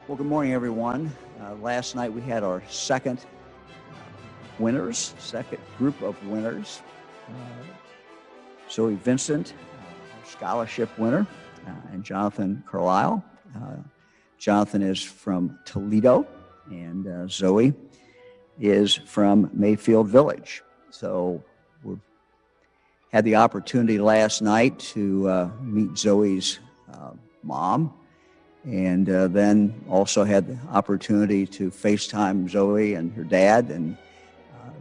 Well, good morning, everyone. Last night we had our second second group of winners. Zoe Vincent, scholarship winner, and Jonathan Carlisle. Jonathan is from Toledo, and Zoe is from Mayfield Village. So we had the opportunity last night to meet Zoe's mom, and then also had the opportunity to FaceTime Zoe and her dad, and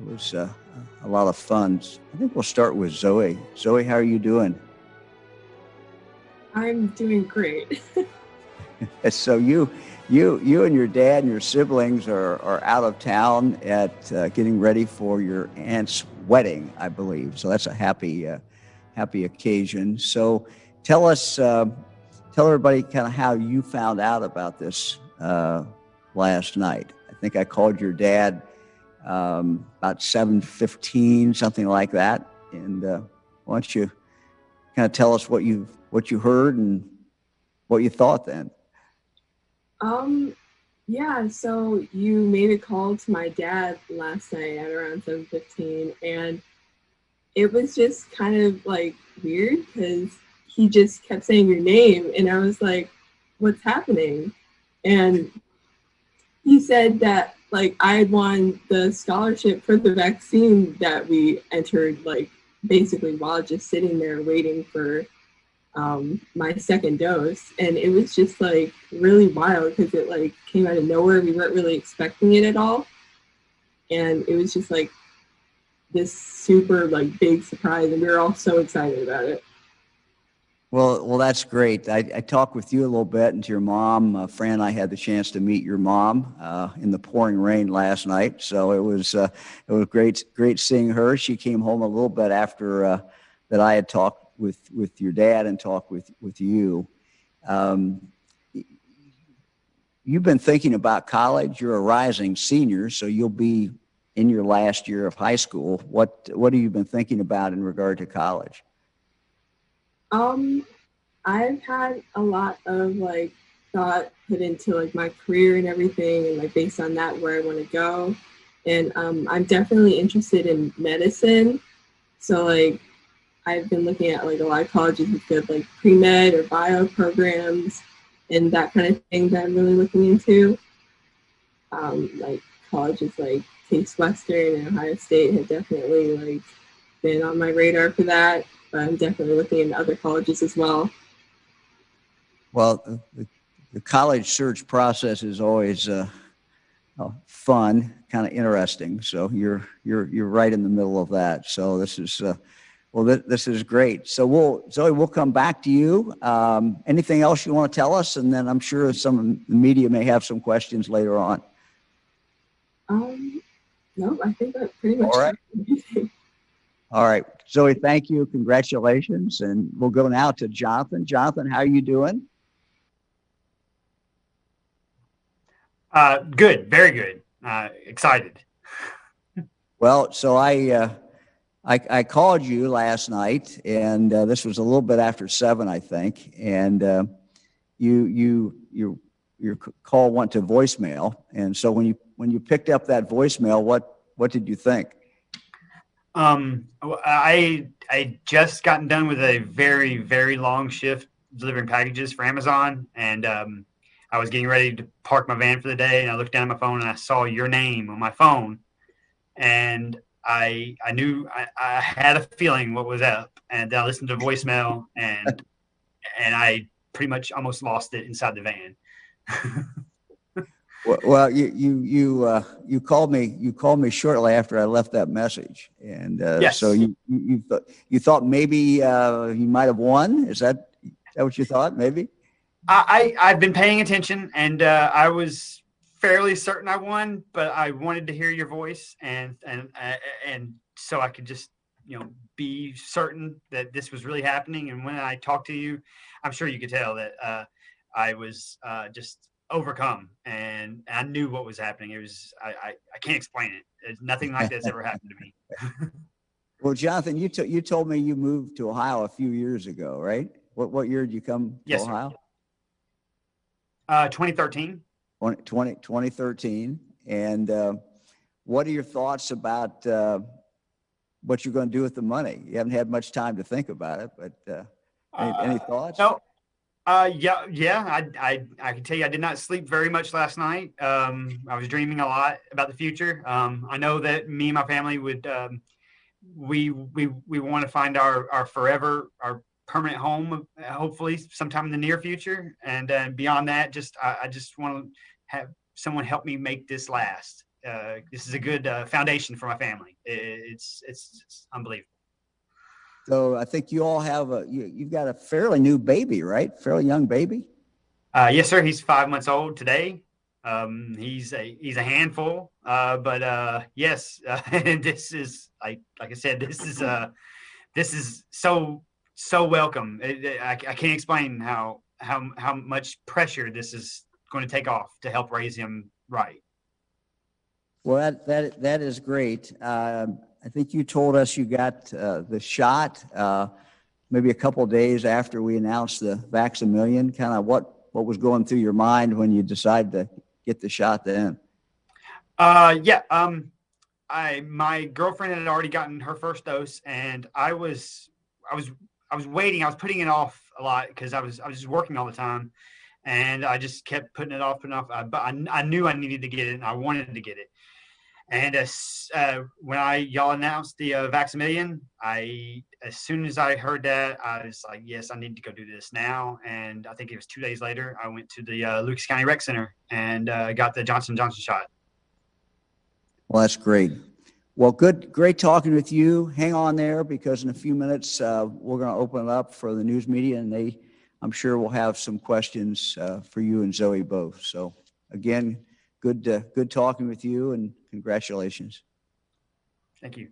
it was a lot of fun. I think we'll start with Zoe. Zoe, how are you doing? I'm doing great. So you and your dad and your siblings are out of town at getting ready for your aunt's wedding, I believe. So that's a happy occasion. So tell everybody kind of how you found out about this last night. I think I called your dad about 7:15, something like that. And why don't you kind of tell us what you heard and what you thought then? Yeah, so you made a call to my dad last night at around 7:15, and it was just kind of like weird because he just kept saying your name, and I was like, what's happening? And he said that like I had won the scholarship for the vaccine that we entered, like basically while just sitting there waiting for my second dose. And it was just like really wild because it like came out of nowhere. We weren't really expecting it at all. And it was just like this super like big surprise, and we were all so excited about it. Well, that's great. I talked with you a little bit, and to your mom. Fran and I had the chance to meet your mom in the pouring rain last night. So it was great seeing her. She came home a little bit after that I had talked with your dad and talked with you. You've been thinking about college. You're a rising senior, so you'll be in your last year of high school. What have you been thinking about in regard to college? I've had a lot of like thought put into like my career and everything, and like based on that where I want to go. And I'm definitely interested in medicine. So like I've been looking at like a lot of colleges with good like pre-med or bio programs and that kind of thing that I'm really looking into. Like colleges like Case Western and Ohio State have definitely like been on my radar for that. But I'm definitely looking into other colleges as well. Well, the college search process is always fun, kind of interesting. So you're right in the middle of that. So this is this is great. So Zoe, we'll come back to you. Anything else you want to tell us, and then I'm sure some of the media may have some questions later on. No, I think that pretty much. All right. All right, Zoe, thank you. Congratulations. And we'll go now to Jonathan. Jonathan, how are you doing? Good, very good. Excited. Well, so I called you last night, and this was a little bit after 7, I think, and your call went to voicemail. And so when you picked up that voicemail, what did you think? I just gotten done with a very, very long shift delivering packages for Amazon, and I was getting ready to park my van for the day, and I looked down at my phone and I saw your name on my phone, and I knew I had a feeling what was up, and then I listened to voicemail, and I pretty much almost lost it inside the van. Well, you called me shortly after I left that message, and yes. So you thought maybe you might have won. Is that what you thought? Maybe. I've been paying attention, and I was fairly certain I won, but I wanted to hear your voice, and so I could just be certain that this was really happening. And when I talked to you, I'm sure you could tell that I was just overcome, and I knew what was happening. It was I can't explain it. Nothing like that's ever happened to me. Well, Jonathan, you told me you moved to Ohio a few years ago, right? What year did you come to Ohio? Sir. 2013. 2013. And what are your thoughts about what you're going to do with the money? You haven't had much time to think about it, but any thoughts? No. Yeah. I can tell you, I did not sleep very much last night. I was dreaming a lot about the future. I know that me and my family would, we want to find our forever, our permanent home, hopefully sometime in the near future. And beyond that, I just want to have someone help me make this last. This is a good foundation for my family. It's unbelievable. So I think you all have you've got a fairly new baby, right? Fairly young baby. Yes, sir. He's 5 months old today. He's a handful, but yes, and this is like I said, this is so welcome. I can't explain how much pressure this is going to take off to help raise him right. Well, that is great. I think you told us you got the shot maybe a couple of days after we announced the Vax-a-Million. Kind of what was going through your mind when you decided to get the shot then? Yeah. My girlfriend had already gotten her first dose, and I was waiting. I was putting it off a lot because I was just working all the time, and I just kept putting it off. But I knew I needed to get it, and I wanted to get it. And when y'all announced the Vax-a-Million, as soon as I heard that, I was like, yes, I need to go do this now. And I think it was 2 days later, I went to the Lucas County Rec Center and got the Johnson & Johnson shot. Well, that's great. Well, great talking with you. Hang on there, because in a few minutes we're going to open it up for the news media, and I'm sure we'll have some questions for you and Zoe both. So again, good talking with you, and congratulations. Thank you.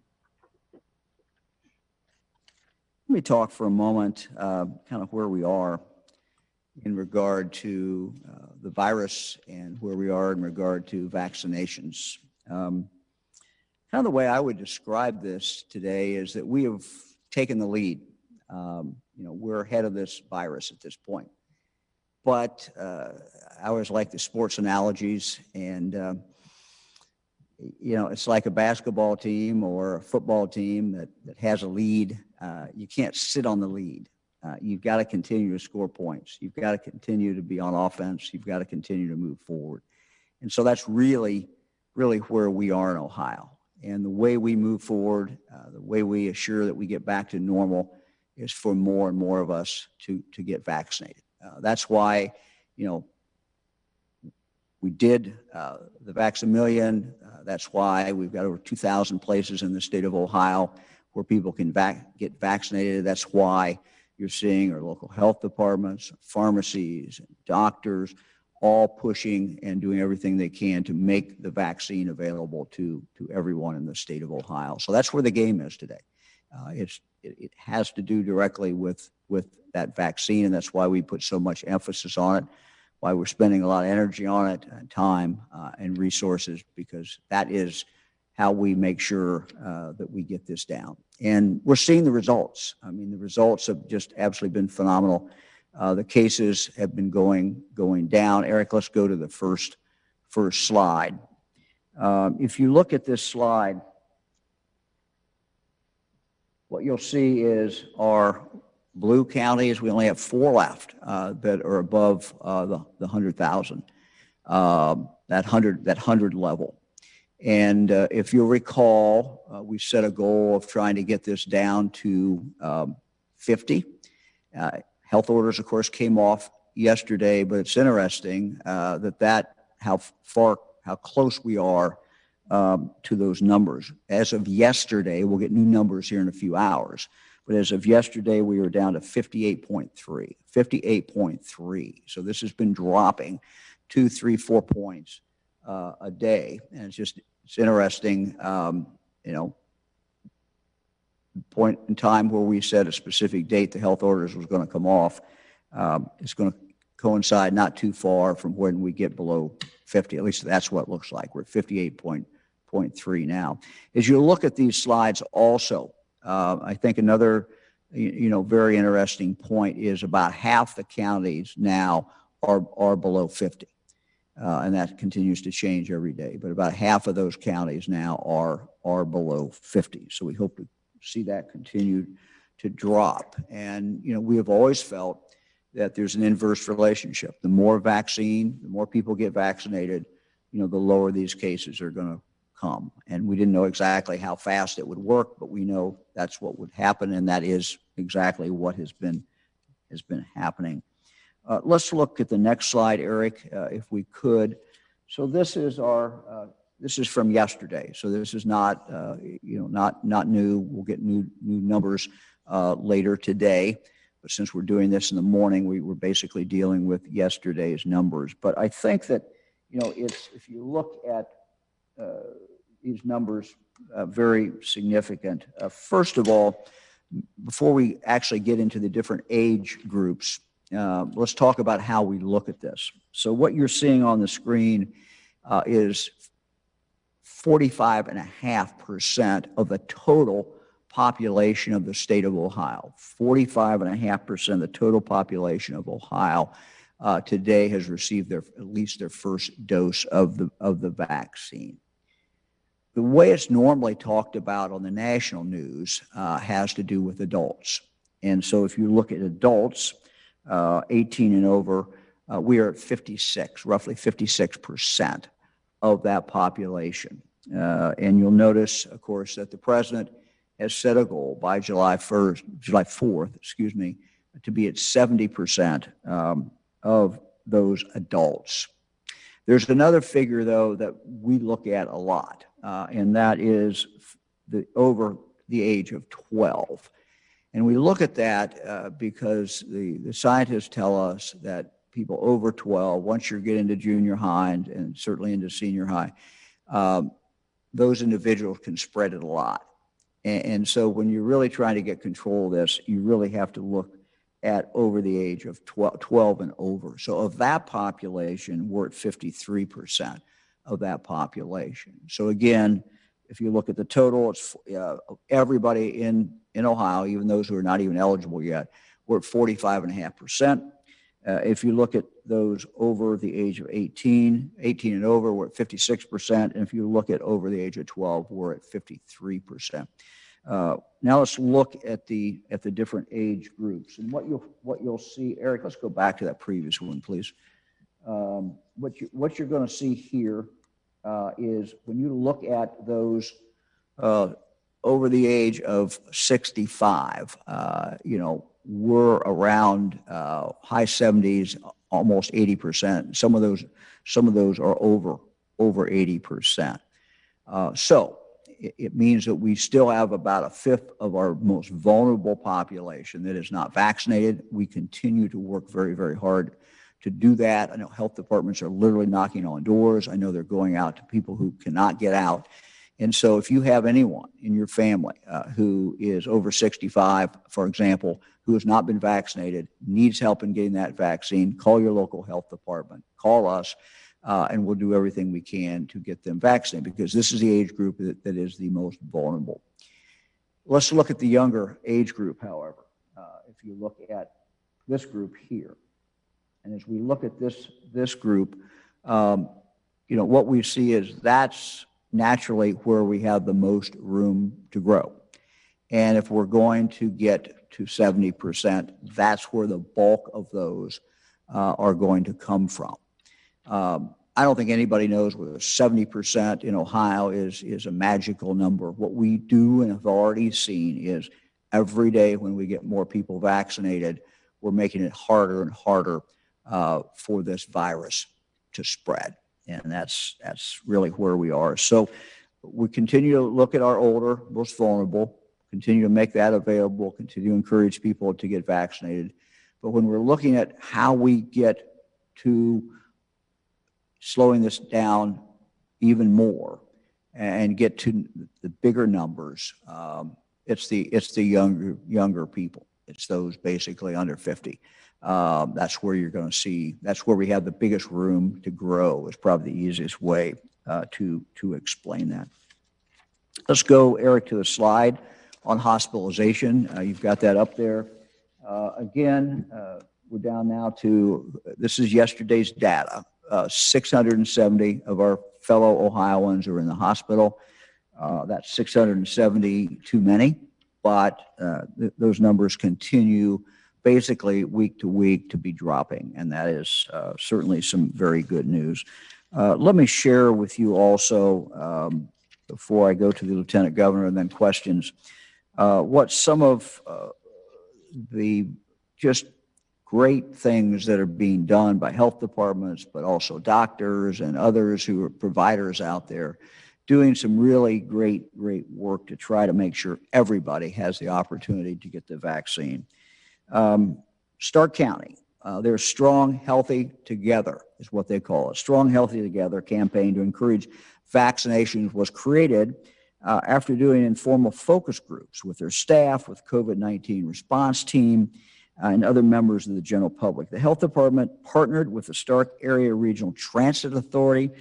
Let me talk for a moment, kind of where we are in regard to the virus and where we are in regard to vaccinations. Kind of the way I would describe this today is that we have taken the lead. We're ahead of this virus at this point. But I always like the sports analogies, and it's like a basketball team or a football team that has a lead. You can't sit on the lead. You've got to continue to score points. You've got to continue to be on offense. You've got to continue to move forward. And so that's really, really where we are in Ohio. And the way we move forward, the way we assure that we get back to normal, is for more and more of us to get vaccinated. That's why, we did the Vax-a-Million. That's why we've got over 2,000 places in the state of Ohio where people can get vaccinated. That's why you're seeing our local health departments, pharmacies, and doctors all pushing and doing everything they can to make the vaccine available to everyone in the state of Ohio. So that's where the game is today. It has to do directly with that vaccine, and that's why we put so much emphasis on it, why we're spending a lot of energy on it, and time and resources, because that is how we make sure that we get this down. And we're seeing the results. I mean, the results have just absolutely been phenomenal. The cases have been going down. Eric, let's go to the first slide. If you look at this slide, what you'll see is our blue counties. We only have 4 left that are above the 100,000, that 100 level. And if you'll recall, we set a goal of trying to get this down to 50. Health orders, of course, came off yesterday, but it's interesting how close we are to those numbers. As of yesterday, we'll get new numbers here in a few hours, but as of yesterday, we were down to 58.3. So this has been dropping 2, 3, 4 points a day, and it's interesting. Point in time where we set a specific date the health orders was going to come off, it's going to coincide not too far from when we get below 50. At least that's what it looks like. We're at 58.3 now. As you look at these slides also, I think another very interesting point is about half the counties now are below 50. and that continues to change every day. But about half of those counties now are below 50. So we hope to see that continue to drop. And, we have always felt that there's an inverse relationship. The more vaccine, the more people get vaccinated, the lower these cases are going to come. And we didn't know exactly how fast it would work, but we know that's what would happen, and that is exactly what has been happening. Let's look at the next slide, Eric, if we could. So this is this is from yesterday. So this is not not new. We'll get new numbers later today. But since we're doing this in the morning, we were basically dealing with yesterday's numbers. But I think that if you look at these numbers, very significant. First of all, before we actually get into the different age groups, let's talk about how we look at this. So what you're seeing on the screen is 45.5% of the total population of the state of Ohio. 45.5% of the total population of Ohio today has received at least their first dose of the vaccine. The way it's normally talked about on the national news has to do with adults. And so if you look at adults, 18 and over, we are at 56, roughly 56% of that population. And you'll notice, of course, that the president has set a goal by July 4th, to be at 70% of those adults. There's another figure, though, that we look at a lot, and that is over the age of 12. And we look at that because the scientists tell us that people over 12, once you get into junior high and certainly into senior high, those individuals can spread it a lot. And so when you're really trying to get control of this, you really have to look at over the age of 12 and over. So of that population, we're at 53% of that population. So again, if you look at the total, it's everybody in Ohio, even those who are not even eligible yet, we're at 45.5%. If you look at those over the age of 18 and over, we're at 56%. And if you look at over the age of 12, we're at 53%. Now let's look at the different age groups. And what you'll see, Eric, let's go back to that previous one, please. What you're going to see here is when you look at those over the age of 65, we're around high 70s, almost 80%. Some of those are over 80%. So it means that we still have about a fifth of our most vulnerable population that is not vaccinated. We continue to work very, very hard to do that. I know health departments are literally knocking on doors. I know they're going out to people who cannot get out. And so if you have anyone in your family who is over 65, for example, who has not been vaccinated, needs help in getting that vaccine, call your local health department, call us, and we'll do everything we can to get them vaccinated, because this is the age group that is the most vulnerable. Let's look at the younger age group, however. If you look at this group here, and as we look at this group, what we see is that's naturally where we have the most room to grow. And if we're going to get to 70%, that's where the bulk of those are going to come from. I don't think anybody knows whether 70% in Ohio is a magical number. What we do and have already seen is every day when we get more people vaccinated, we're making it harder and harder for this virus to spread. And that's really where we are. So we continue to look at our older, most vulnerable, continue to make that available, continue to encourage people to get vaccinated. But when we're looking at how we get to slowing this down even more and get to the bigger numbers, it's the younger people. It's those basically under 50. That's where you're going to see, that's where we have the biggest room to grow, is probably the easiest way to explain that. Let's go, Eric, to the slide on hospitalization. You've got that up there. Again, we're down now to, this is yesterday's data. 670 of our fellow Ohioans are in the hospital. That's 670 too many, but those numbers continue basically week to week to be dropping, and that is certainly some very good news. Let me share with you also, before I go to the Lieutenant Governor and then questions, what some of the just great things that are being done by health departments, but also doctors and others who are providers out there doing some really great work to try to make sure everybody has the opportunity to get the vaccine. Stark County, their Strong, Healthy Together is what they call it. Strong, Healthy Together campaign to encourage vaccinations was created after doing informal focus groups with their staff, with COVID-19 response team, and other members of the general public. The health department partnered with the Stark Area Regional Transit Authority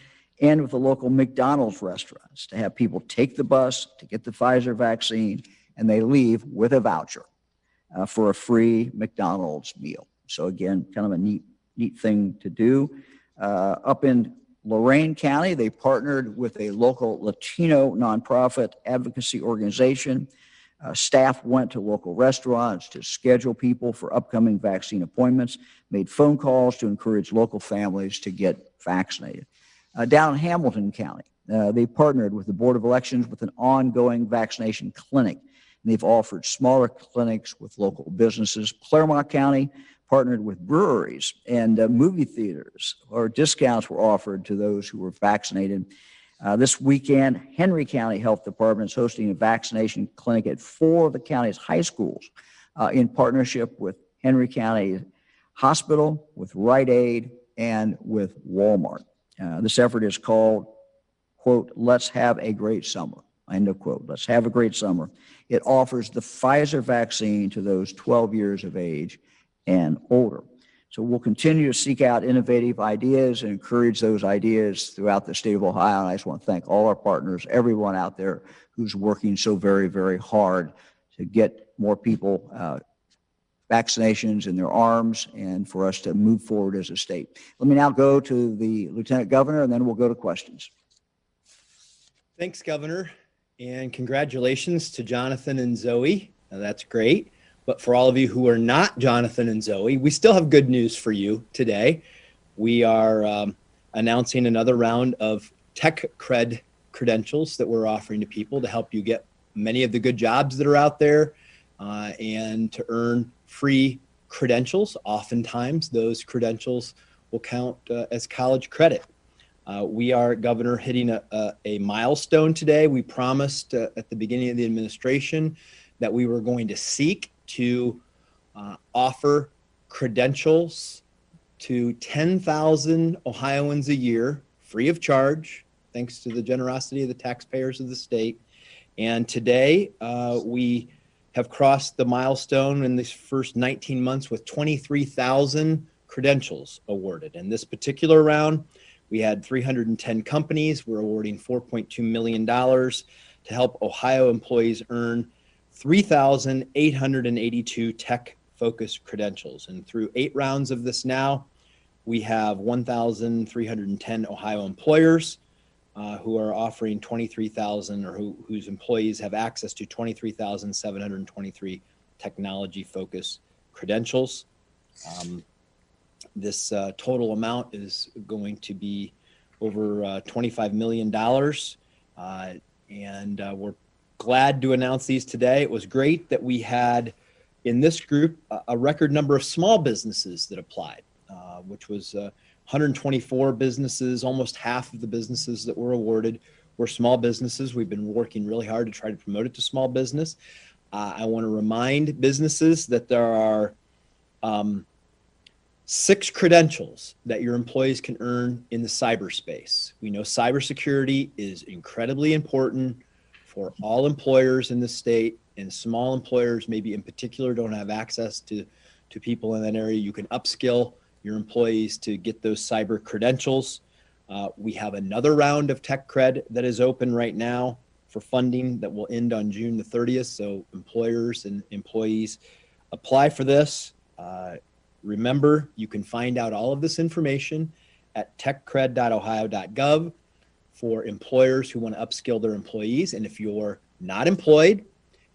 and with the local McDonald's restaurants to have people take the bus to get the Pfizer vaccine, and they leave with a voucher for a free McDonald's meal. So again, kind of a neat thing to do. Up in Lorain County, they partnered with a local Latino nonprofit advocacy organization. Staff went to local restaurants to schedule people for upcoming vaccine appointments, made phone calls to encourage local families to get vaccinated. Down in Hamilton County, they partnered with the Board of Elections with an ongoing vaccination clinic. And they've offered smaller clinics with local businesses. Claremont County partnered with breweries and movie theaters, or discounts were offered to those who were vaccinated. This weekend, Henry County Health Department is hosting a vaccination clinic at 4 of the county's high schools in partnership with Henry County Hospital, with Rite Aid, and with Walmart. This effort is called, quote, "Let's have a great summer," end of quote. Let's have a great summer. It offers the Pfizer vaccine to those 12 years of age and older. So we'll continue to seek out innovative ideas and encourage those ideas throughout the state of Ohio. And I just want to thank all our partners, everyone out there who's working so very hard to get more people vaccinations in their arms and for us to move forward as a state. Let me now go to the Lieutenant Governor, and then we'll go to questions. Thanks, Governor, and congratulations to Jonathan and Zoe. Now, that's great. But for all of you who are not Jonathan and Zoe, we still have good news for you today. We are announcing another round of tech cred credentials that we're offering to people to help you get many of the good jobs that are out there and to earn free credentials. Oftentimes, those credentials will count as college credit. We are, Governor, hitting a milestone today. We promised at the beginning of the administration that we were going to seek to offer credentials to 10,000 Ohioans a year, free of charge, thanks to the generosity of the taxpayers of the state. And today, we have crossed the milestone in these first 19 months with 23,000 credentials awarded. In this particular round, we had 310 companies. We're awarding $4.2 million to help Ohio employees earn 3,882 tech-focused credentials. And through 8 rounds of this now, we have 1,310 Ohio employers who are offering 23,000, or whose employees have access to 23,723 technology-focused credentials. This total amount is going to be over $25 million. And we're glad to announce these today. It was great that we had in this group a record number of small businesses that applied, which was 124 businesses. Almost half of the businesses that were awarded were small businesses. We've been working really hard to try to promote it to small business. I want to remind businesses that there are 6 credentials that your employees can earn in the cyberspace. We know cybersecurity is incredibly important for all employers in the state, and small employers maybe in particular don't have access to people in that area. You can upskill your employees to get those cyber credentials. We have another round of tech cred that is open right now for funding that will end on June the 30th. So employers and employees apply for this. Remember, you can find out all of this information at techcred.ohio.gov for employers who want to upskill their employees. And if you're not employed,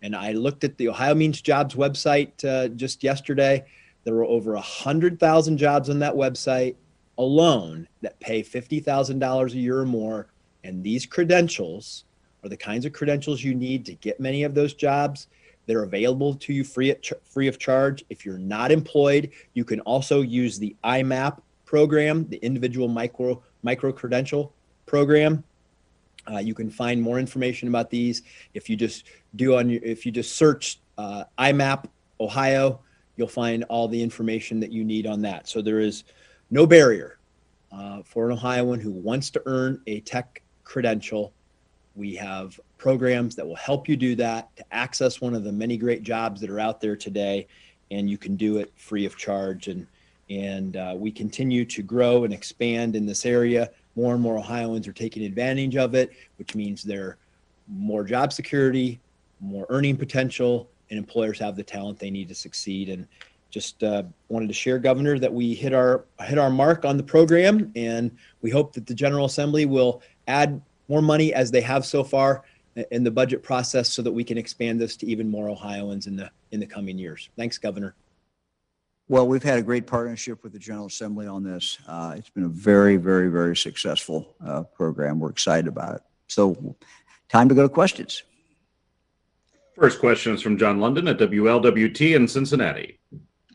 and I looked at the Ohio Means Jobs website just yesterday, there were over 100,000 jobs on that website alone that pay $50,000 a year or more. And these credentials are the kinds of credentials you need to get many of those jobs. They're available to you free of charge. If you're not employed, you can also use the IMAP program, the individual micro credential program. You can find more information about these if you just search IMAP Ohio. You'll find all the information that you need on that. So there is no barrier for an Ohioan who wants to earn a tech credential. We have programs that will help you do that, to access one of the many great jobs that are out there today, and you can do it free of charge. And we continue to grow and expand in this area. More and more Ohioans are taking advantage of it, which means there are more job security, more earning potential, and employers have the talent they need to succeed. And just wanted to share, Governor, that we hit our mark on the program, and we hope that the General Assembly will add more money, as they have so far, in the budget process, so that we can expand this to even more Ohioans in the coming years. Thanks, Governor. Well, we've had a great partnership with the General Assembly on this. It's been a very, very, very successful program. We're excited about it. So, time to go to questions. First question is from John London at WLWT in Cincinnati.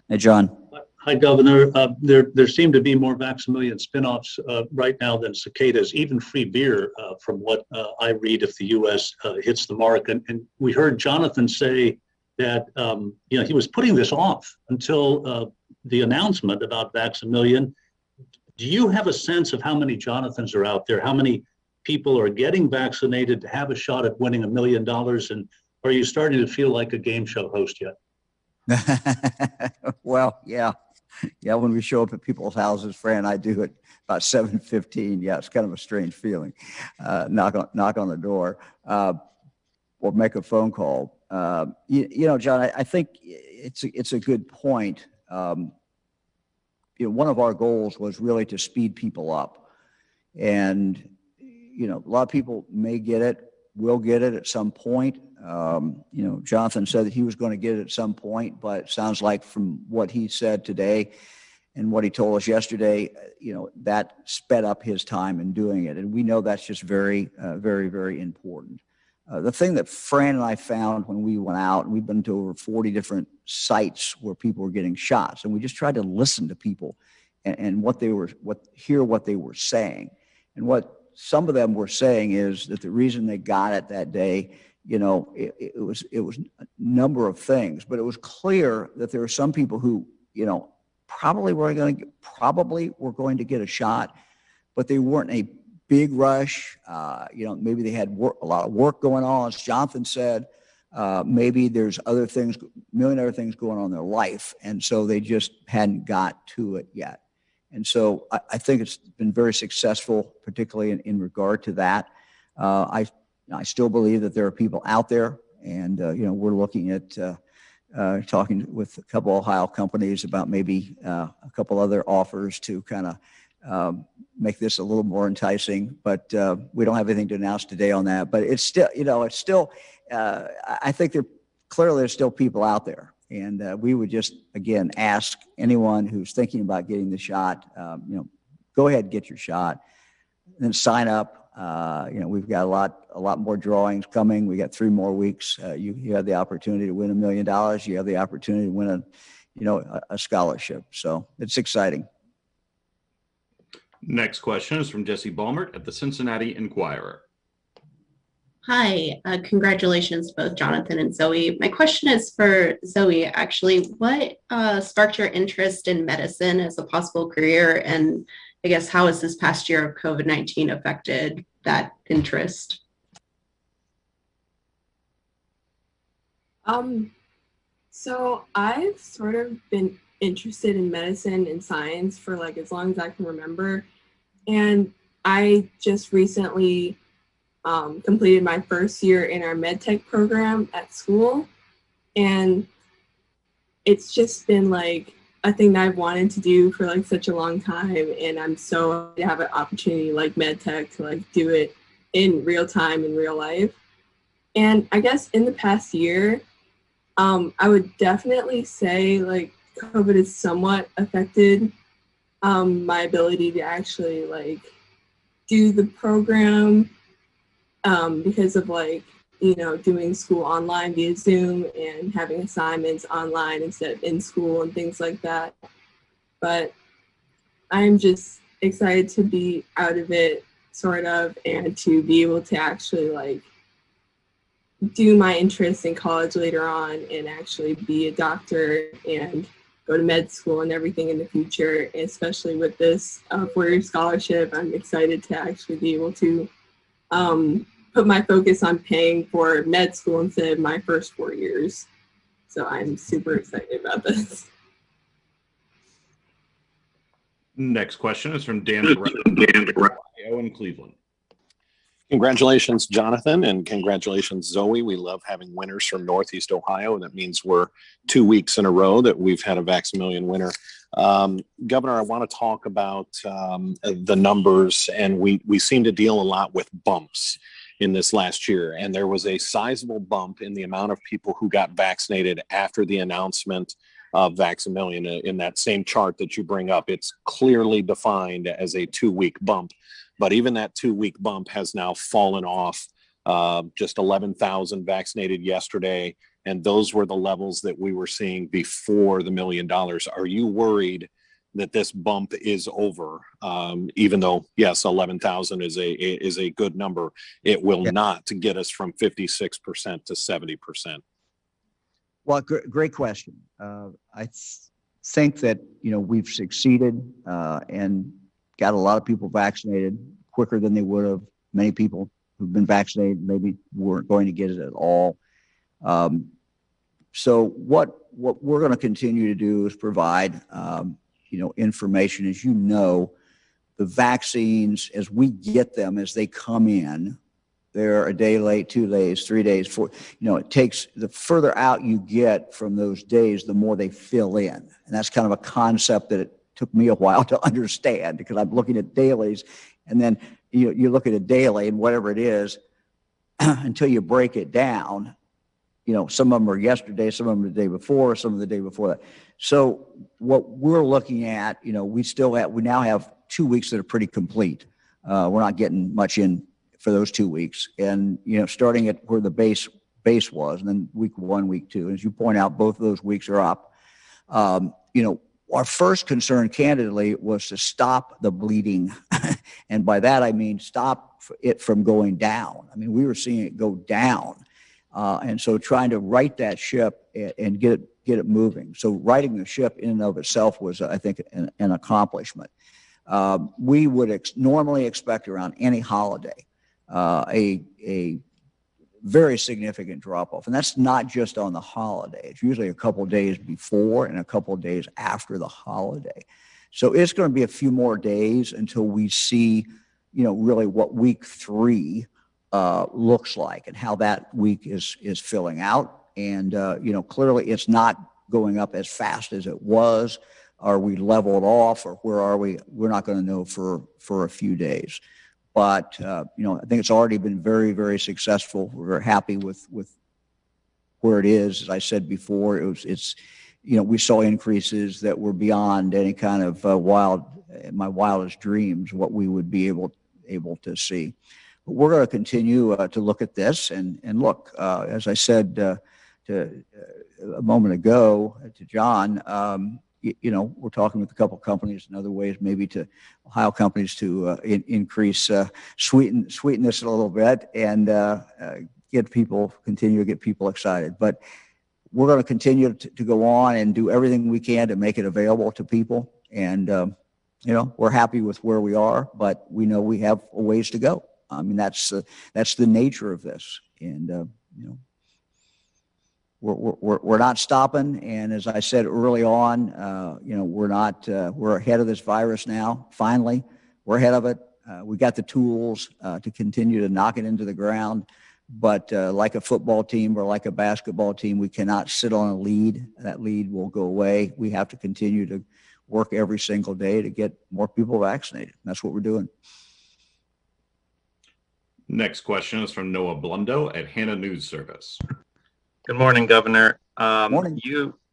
Hey, John. Hi, Governor. There seem to be more Vax-a-Million spinoffs right now than cicadas, even free beer, from what I read, if the U.S. Hits the mark. And we heard Jonathan say that he was putting this off until the announcement about Vax-a-Million. Do you have a sense of how many Jonathans are out there? How many people are getting vaccinated to have a shot at winning $1 million? And are you starting to feel like a game show host yet? Well, yeah. When we show up at people's houses, Fran and I do it about 7:15. Yeah, it's kind of a strange feeling. Knock on the door, or make a phone call. John, I think it's a good point. One of our goals was really to speed people up, and a lot of people may get it, will get it at some point. Jonathan said that he was going to get it at some point, but it sounds like from what he said today and what he told us yesterday, that sped up his time in doing it. And we know that's just very, very, very important. The thing that Fran and I found when we went out, and we've been to over 40 different sites where people were getting shots, and we just tried to listen to people and hear what they were saying. And what some of them were saying is that the reason they got it that day, it was a number of things, but it was clear that there were some people who, probably were going to get a shot, but they weren't in a big rush. Maybe they had a lot of work going on, as Jonathan said. Maybe there's a million other things going on in their life, and so they just hadn't got to it yet. And so I think it's been very successful, particularly in regard to that. I still believe that there are people out there, and we're looking at talking with a couple Ohio companies about maybe a couple other offers to kind of make this a little more enticing. But we don't have anything to announce today on that. But it's still, I think there's still people out there, and we would just again ask anyone who's thinking about getting the shot, go ahead and get your shot, and then sign up. We've got a lot more drawings coming. We got 3 more weeks. You have the opportunity to win $1 million. You have the opportunity to win a scholarship. So it's exciting. Next question is from Jesse Balmert at the Cincinnati Enquirer. Hi, congratulations both Jonathan and Zoe. My question is for Zoe, actually. What sparked your interest in medicine as a possible career, and I guess how has this past year of COVID-19 affected that interest? So I've sort of been interested in medicine and science for like as long as I can remember. And I just recently completed my first year in our medtech program at school. And it's just been like a thing that I've wanted to do for like such a long time, and I'm so happy to have an opportunity like MedTech to like do it in real time in real life. And I guess in the past year, I would definitely say like COVID has somewhat affected my ability to actually like do the program because of like, you know, doing school online via Zoom and having assignments online instead of in school and things like that. But I'm just excited to be out of it, sort of, and to be able to actually like do my interests in college later on and actually be a doctor and go to med school and everything in the future, especially with this 4-year scholarship. I'm excited to actually be able to put my focus on paying for med school instead of my first 4 years. So I'm super excited about this. Next question is from Dan Ohio in Cleveland. Congratulations, Jonathan, and congratulations, Zoe. We love having winners from Northeast Ohio. That means we're 2 weeks in a row that we've had a Vax-a-Million winner. Governor, I want to talk about the numbers, and we seem to deal a lot with bumps in this last year, and there was a sizable bump in the amount of people who got vaccinated after the announcement of Vax-a-Million. In that same chart that you bring up, it's clearly defined as a 2-week bump. But even that 2-week bump has now fallen off. Just 11,000 vaccinated yesterday, and those were the levels that we were seeing before the $1 million. Are you worried that this bump is over? Even though, yes, 11,000 is a good number, it will not get us from 56% to 70%. Well, great question. I think that, you know, we've succeeded and got a lot of people vaccinated quicker than they would have. Many people who've been vaccinated maybe weren't going to get it at all. So what we're going to continue to do is provide, you know, information. As you know, the vaccines, as we get them, as they come in, they're a day late, 2 days, 3 days, 4. You know, it takes, the further out you get from those days, the more they fill in. And that's kind of a concept that it took me a while to understand, because I'm looking at dailies, and then you look at a daily and whatever it is, until you break it down, you know, some of them are yesterday, some of them the day before, some of the day before that. So what we're looking at, you know, we now have 2 weeks that are pretty complete. We're not getting much in for those 2 weeks, and you know, starting at where the base was, and then week 1, week 2, as you point out, both of those weeks are up. You know, our first concern, candidly, was to stop the bleeding. And by that, I mean stop it from going down. I mean, we were seeing it go down. And so trying to right that ship and get it moving. So righting the ship in and of itself was, I think, an accomplishment. We would normally expect around any holiday a very significant drop-off. And that's not just on the holiday. It's usually a couple of days before and a couple of days after the holiday. So it's going to be a few more days until we see, you know, really what week 3 looks like and how that week is filling out. And, you know, clearly it's not going up as fast as it was. Are we leveled off, or where are we? We're not going to know for a few days. But, you know, I think it's already been very, very successful. We're very happy with where it is. As I said before, it's, you know, we saw increases that were beyond any kind of my wildest dreams, what we would be able to see. But we're going to continue to look at this and look, as I said a moment ago to John, you know, we're talking with a couple of companies and other ways, maybe to Ohio companies to increase, sweeten this a little bit and continue to get people excited. But we're going to continue to go on and do everything we can to make it available to people. And, you know, we're happy with where we are, but we know we have a ways to go. I mean, that's the nature of this. And, you know, we're not stopping, and as I said early on, you know, we're ahead of this virus now. Finally, we're ahead of it. We got the tools to continue to knock it into the ground. But like a football team or like a basketball team, we cannot sit on a lead. That lead will go away. We have to continue to work every single day to get more people vaccinated. That's what we're doing. Next question is from Noah Blundo at Hannah News Service. Good morning, Governor. Morning.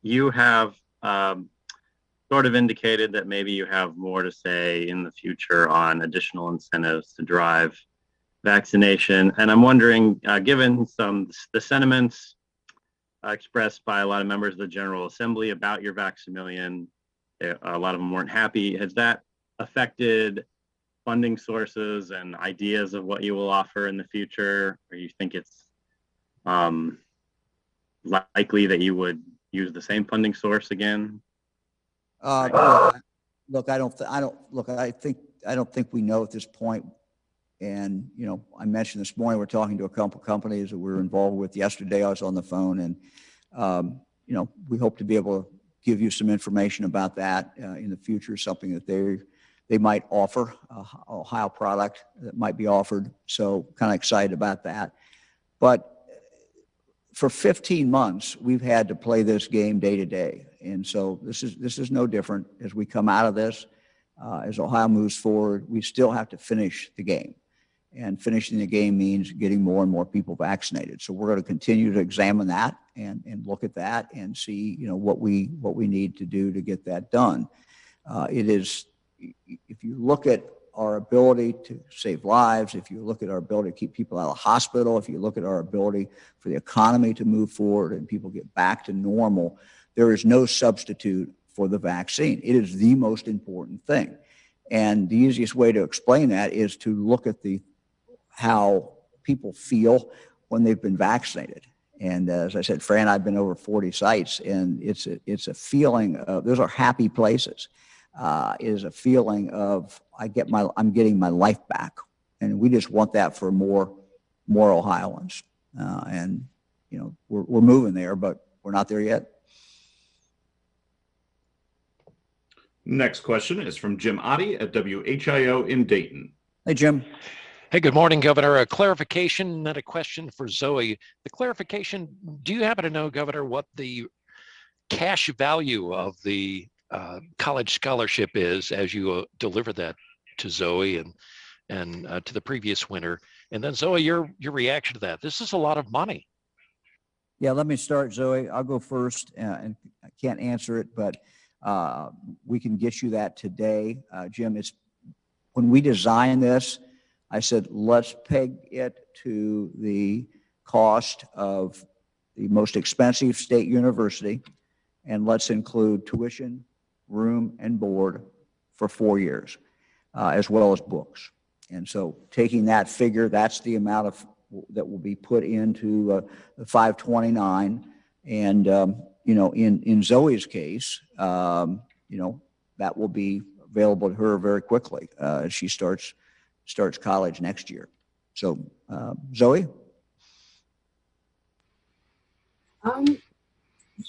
You have sort of indicated that maybe you have more to say in the future on additional incentives to drive vaccination. And I'm wondering, given the sentiments expressed by a lot of members of the General Assembly about your Vax-a-Million, a lot of them weren't happy. Has that affected funding sources and ideas of what you will offer in the future? Or you think it's likely that you would use the same funding source again? Look, I don't think we know at this point. And, you know, I mentioned this morning, we're talking to a couple companies that we were involved with yesterday. I was on the phone, and, you know, we hope to be able to give you some information about that in the future, something that they might offer, a Ohio product that might be offered. So kind of excited about that. But for 15 months, we've had to play this game day to day. And so this is no different as we come out of this. As Ohio moves forward, we still have to finish the game. And finishing the game means getting more and more people vaccinated. So we're going to continue to examine that and look at that and see, you know, what we need to do to get that done. It is, if you look at our ability to save lives, if you look at our ability to keep people out of the hospital, if you look at our ability for the economy to move forward and people get back to normal, there is no substitute for the vaccine. It is the most important thing. And the easiest way to explain that is to look at how people feel when they've been vaccinated. And as I said, Fran, I've been over 40 sites, and it's a feeling of, those are happy places. It is a feeling of I'm getting my life back, and we just want that for more Ohioans. And you know, we're moving there, but we're not there yet. Next question is from Jim Oddie at WHIO in Dayton. Hey, Jim. Hey, good morning, Governor. A clarification and then a question for Zoe. The clarification, do you happen to know, Governor, what the cash value of the college scholarship is as you deliver that to Zoe and to the previous winner? And then Zoe, your reaction to that. This is a lot of money. Yeah, let me start, Zoe. I'll go first, and I can't answer it, but we can get you that today. Jim, it's when we designed this, I said, let's peg it to the cost of the most expensive state university, and let's include tuition, room, and board for 4 years, as well as books. And so taking that figure, that's the amount that will be put into the 529. And, you know, in Zoe's case, you know, that will be available to her very quickly. She starts college next year. So, Zoe?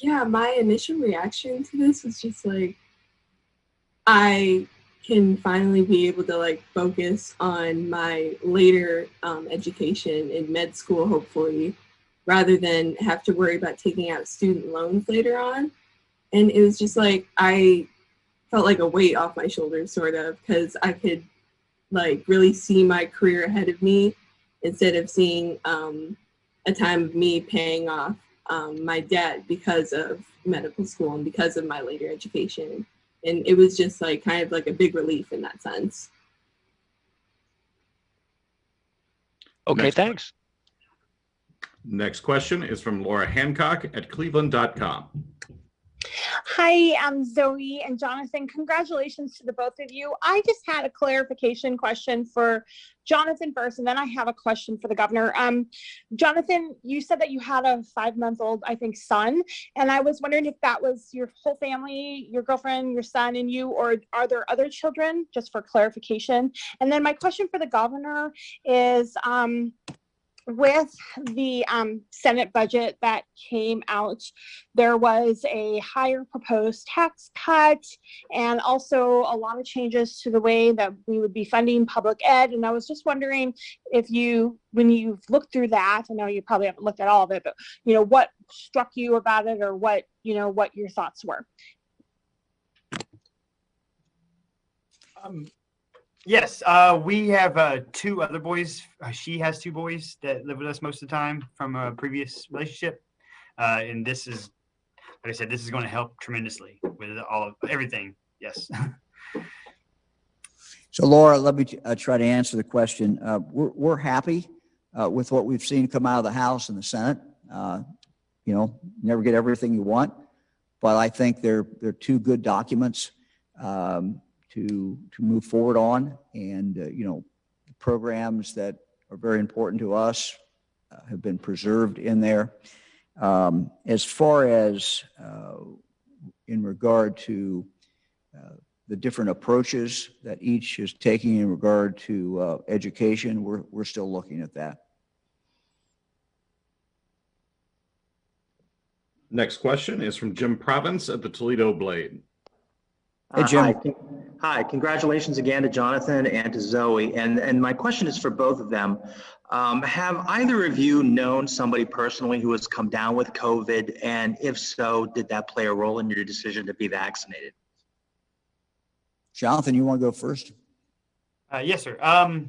Yeah, my initial reaction to this was just like, I can finally be able to like focus on my later education in med school, hopefully, rather than have to worry about taking out student loans later on. And it was just like, I felt like a weight off my shoulders, sort of, because I could like really see my career ahead of me instead of seeing a time of me paying off my debt because of medical school and because of my later education. And it was just like kind of like a big relief in that sense. Okay, thanks. Next question is from Laura Hancock at cleveland.com. Hi, I'm Zoe and Jonathan. Congratulations to the both of you. I just had a clarification question for Jonathan first, and then I have a question for the governor. Jonathan, you said that you had a 5-month-old, I think, son, and I was wondering if that was your whole family, your girlfriend, your son, and you, or are there other children, just for clarification? And then my question for the governor is, with the Senate budget that came out, there was a higher proposed tax cut and also a lot of changes to the way that we would be funding public ed. And I was just wondering if you, when you've looked through that, I know you probably haven't looked at all of it, but what struck you about it, or what your thoughts were. Yes, we have 2 other boys. She has 2 boys that live with us most of the time from a previous relationship. And this is, like I said, this is going to help tremendously with everything. Yes. So, Laura, let me try to answer the question. We're happy with what we've seen come out of the House and the Senate. Never get everything you want, but I think they're 2 good documents to move forward on, and programs that are very important to us have been preserved in there. As far as in regard to the different approaches that each is taking in regard to education, we're still looking at that. Next question is from Jim Province at the Toledo Blade. Hey, Jim. Hi, congratulations again to Jonathan and to Zoe. And my question is for both of them. Have either of you known somebody personally who has come down with COVID? And if so, did that play a role in your decision to be vaccinated? Jonathan, you want to go first? Yes, sir.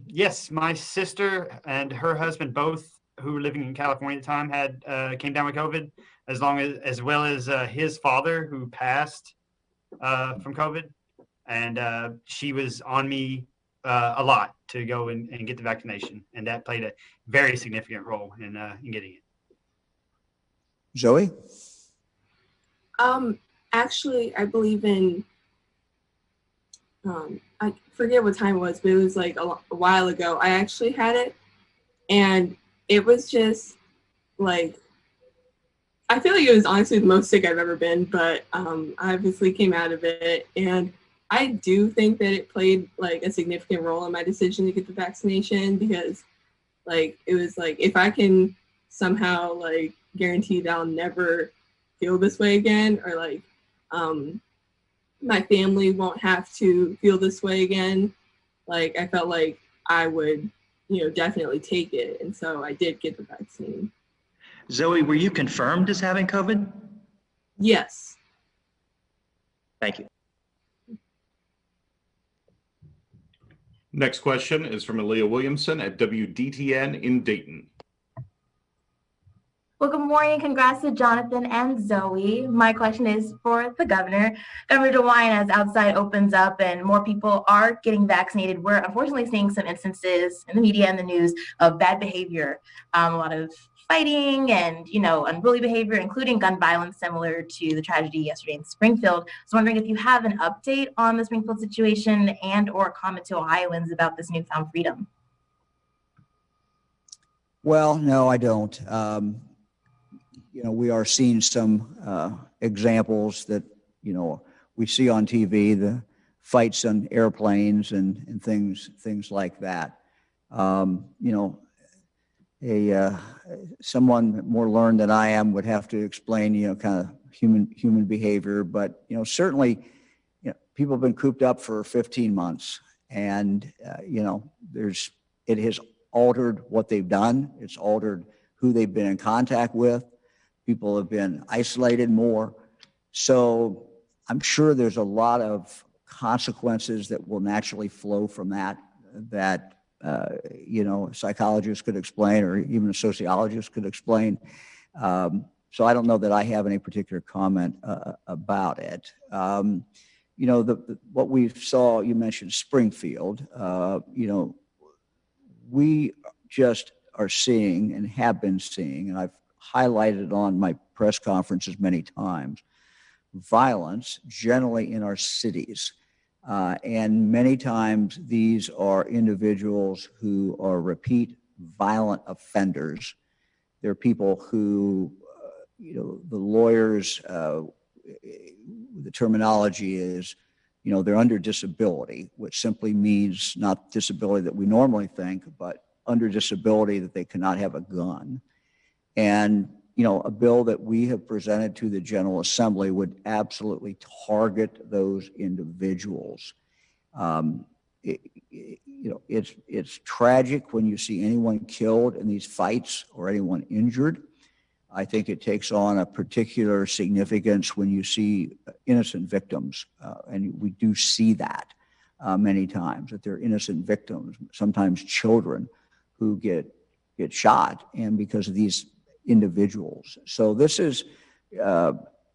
Yes, my sister and her husband, both who were living in California at the time, came down with COVID, as well as his father, who passed from COVID, and she was on me a lot to go and get the vaccination, and that played a very significant role in getting it. Zoe? Actually, I believe in, I forget what time it was, but it was like a while ago. I actually had it, and it was just like, I feel like it was honestly the most sick I've ever been, but I obviously came out of it, and I do think that it played like a significant role in my decision to get the vaccination, because like it was like, if I can somehow like guarantee that I'll never feel this way again, or like my family won't have to feel this way again, like I felt like I would definitely take it, and so I did get the vaccine. Zoe, were you confirmed as having COVID? Yes. Thank you. Next question is from Aaliyah Williamson at WDTN in Dayton. Well, good morning. Congrats to Jonathan and Zoe. My question is for the governor. Governor DeWine, as outside opens up and more people are getting vaccinated, we're unfortunately seeing some instances in the media and the news of bad behavior, a lot of fighting and, unruly behavior, including gun violence, similar to the tragedy yesterday in Springfield. I was wondering if you have an update on the Springfield situation and or comment to Ohioans about this newfound freedom. Well, no, I don't. We are seeing some examples that, we see on TV, the fights on airplanes and things like that. Someone more learned than I am would have to explain, kind of human behavior. But, certainly, people have been cooped up for 15 months, and, it has altered what they've done. It's altered who they've been in contact with. People have been isolated more. So I'm sure there's a lot of consequences that will naturally flow from that psychologists could explain, or even a sociologist could explain. So I don't know that I have any particular comment about it. What we saw, you mentioned Springfield, we just are seeing and have been seeing, and I've highlighted on my press conferences many times, violence generally in our cities. And many times these are individuals who are repeat violent offenders. They're people who, the lawyers, the terminology is, they're under disability, which simply means not disability that we normally think, but under disability that they cannot have a gun. And, a bill that we have presented to the General Assembly would absolutely target those individuals. It's tragic when you see anyone killed in these fights or anyone injured. I think it takes on a particular significance when you see innocent victims, and we do see that many times, that they're innocent victims, sometimes children who get shot, and because of these individuals. So this is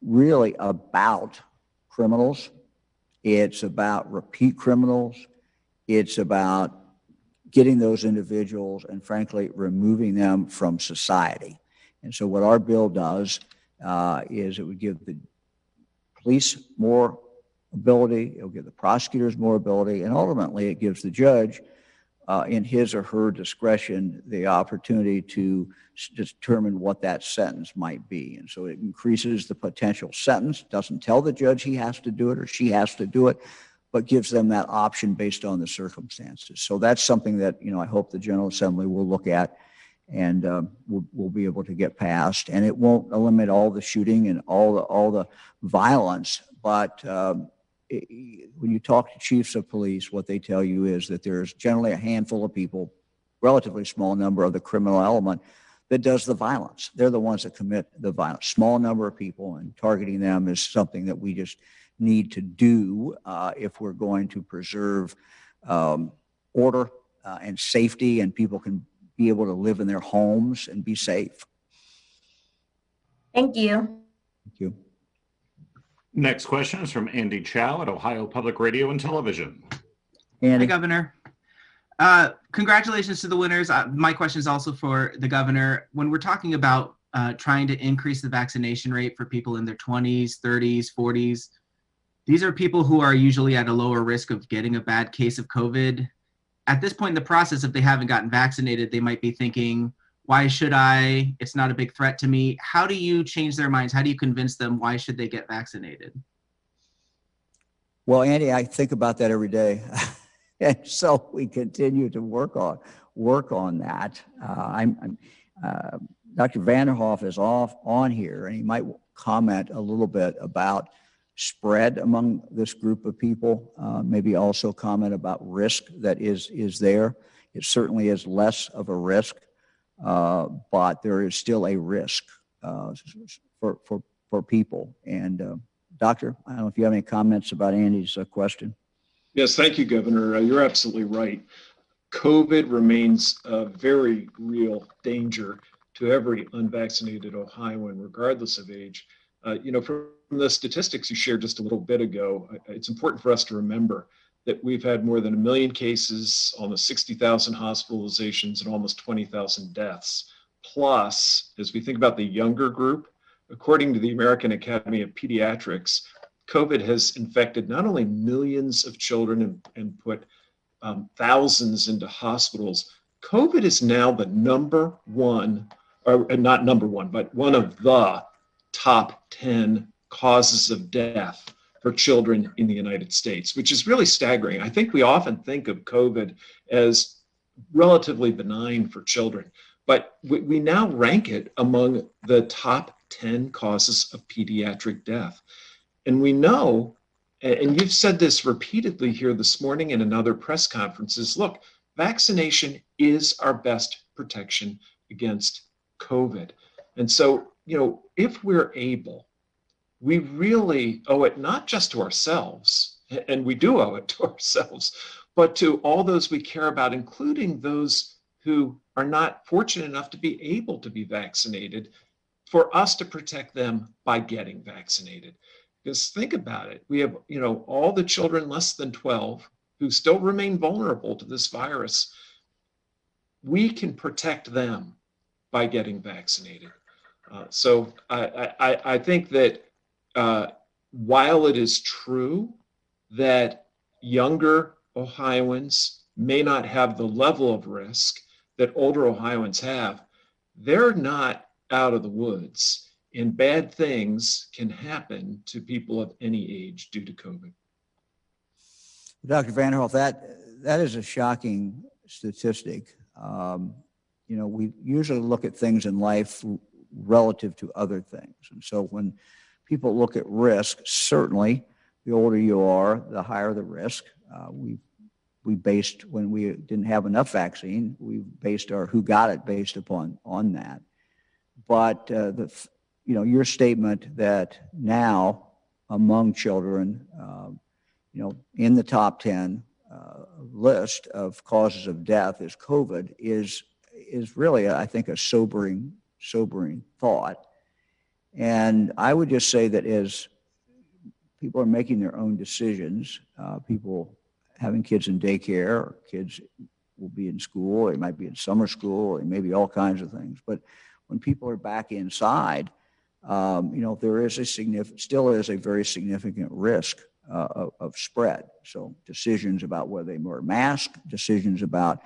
really about criminals. It's about repeat criminals. It's about getting those individuals and, frankly, removing them from society. And so what our bill does is it would give the police more ability, it will give the prosecutors more ability, and ultimately it gives the judge, in his or her discretion, the opportunity to determine what that sentence might be. And so it increases the potential sentence, doesn't tell the judge he has to do it or she has to do it, but gives them that option based on the circumstances. So that's something that, I hope the General Assembly will look at and we'll be able to get past. And it won't eliminate all the shooting and all the violence, but when you talk to chiefs of police, what they tell you is that there's generally a handful of people, relatively small number of the criminal element, that does the violence. They're the ones that commit the violence. Small number of people, and targeting them is something that we just need to do if we're going to preserve order and safety, and people can be able to live in their homes and be safe. Thank you. Thank you. Next question is from Andy Chow at Ohio Public Radio and Television. Andy. Hi, Governor. Congratulations to the winners. My question is also for the governor. When we're talking about trying to increase the vaccination rate for people in their 20s, 30s, 40s, these are people who are usually at a lower risk of getting a bad case of COVID. At this point in the process, if they haven't gotten vaccinated, they might be thinking, why should I? It's not a big threat to me. How do you change their minds? How do you convince them why should they get vaccinated? Well, Andy, I think about that every day. And so we continue to work on that. Dr. Vanderhoff is on here, and he might comment a little bit about spread among this group of people, maybe also comment about risk that is there. It certainly is less of a risk, but there is still a risk for people. And Doctor, I don't know if you have any comments about Andy's question. Yes, thank you, Governor. You're absolutely right. COVID remains a very real danger to every unvaccinated Ohioan, regardless of age. From the statistics you shared just a little bit ago, it's important for us to remember that we've had more than 1 million cases, almost 60,000 hospitalizations, and almost 20,000 deaths. Plus, as we think about the younger group, according to the American Academy of Pediatrics, COVID has infected not only millions of children and put thousands into hospitals. COVID is now the number one, or not number one, but one of the top 10 causes of death for children in the United States, which is really staggering. I think we often think of COVID as relatively benign for children, but we now rank it among the top 10 causes of pediatric death. And we know, and you've said this repeatedly here this morning and in other press conferences, look, vaccination is our best protection against COVID. And so, if we're able, we really owe it not just to ourselves, and we do owe it to ourselves, but to all those we care about, including those who are not fortunate enough to be able to be vaccinated, for us to protect them by getting vaccinated. Because think about it, we have, all the children less than 12 who still remain vulnerable to this virus. We can protect them by getting vaccinated. So I think that while it is true that younger Ohioans may not have the level of risk that older Ohioans have, they're not out of the woods. And bad things can happen to people of any age due to COVID. Dr. Vanderhoff, that is a shocking statistic. we usually look at things in life relative to other things. And so when people look at risk, certainly the older you are, the higher the risk. We based, when we didn't have enough vaccine, we based our who got it based upon that. But your statement that now among children, in the top 10 list of causes of death is COVID is really, I think, a sobering thought. And I would just say that as people are making their own decisions, people having kids in daycare, or kids will be in school, they might be in summer school, they may be all kinds of things. But when people are back inside, there is still is a very significant risk of spread. So decisions about whether they wear a mask, decisions about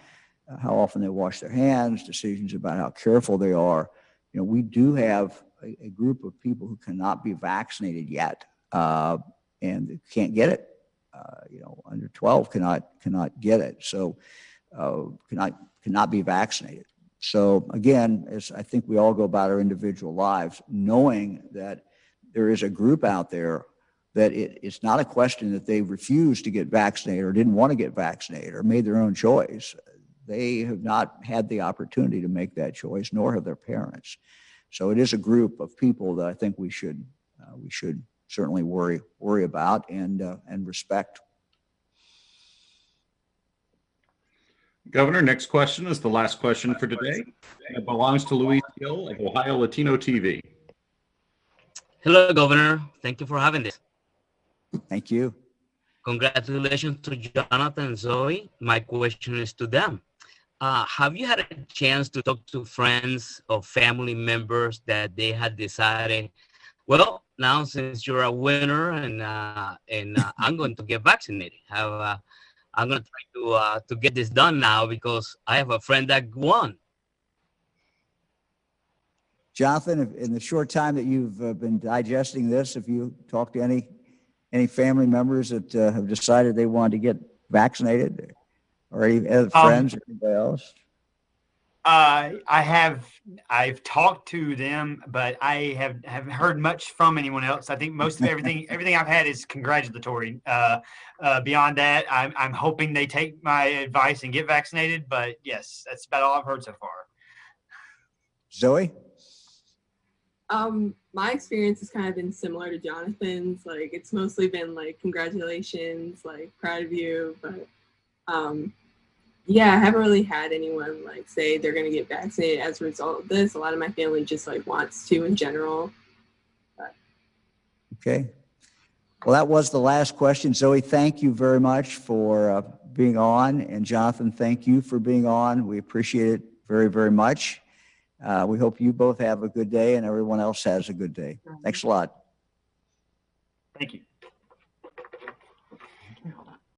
how often they wash their hands, decisions about how careful they are. We do have a group of people who cannot be vaccinated yet and can't get it. Under 12 cannot get it, so cannot be vaccinated. So again, as I think we all go about our individual lives, knowing that there is a group out there that it's not a question that they refused to get vaccinated or didn't want to get vaccinated or made their own choice. They have not had the opportunity to make that choice, nor have their parents. So it is a group of people that I think we should certainly worry about and respect. Governor, next question is the last question for today. It belongs to Luis Gill of Ohio Latino TV. Hello, Governor. Thank you for having this. Thank you. Congratulations to Jonathan and Zoe. My question is to them. Have you had a chance to talk to friends or family members that they had decided, well, now since you're a winner and I'm going to get vaccinated, I'm going to try to get this done now because I have a friend that won. Jonathan, in the short time that you've been digesting this, have you talked to any family members that have decided they want to get vaccinated, or any other friends or anybody else? I've talked to them, but I haven't heard much from anyone else. I think most of everything I've had is congratulatory. Beyond that, I'm hoping they take my advice and get vaccinated. But yes, that's about all I've heard so far. Zoe? My experience has kind of been similar to Jonathan's. Like, it's mostly been like, congratulations, like, proud of you. But yeah, I haven't really had anyone like say they're going to get vaccinated as a result of this. A lot of my family just like wants to in general. But. Okay. Well, that was the last question. Zoe, thank you very much for being on. And Jonathan, thank you for being on. We appreciate it very, very much. We hope you both have a good day and everyone else has a good day. Thanks a lot. Thank you.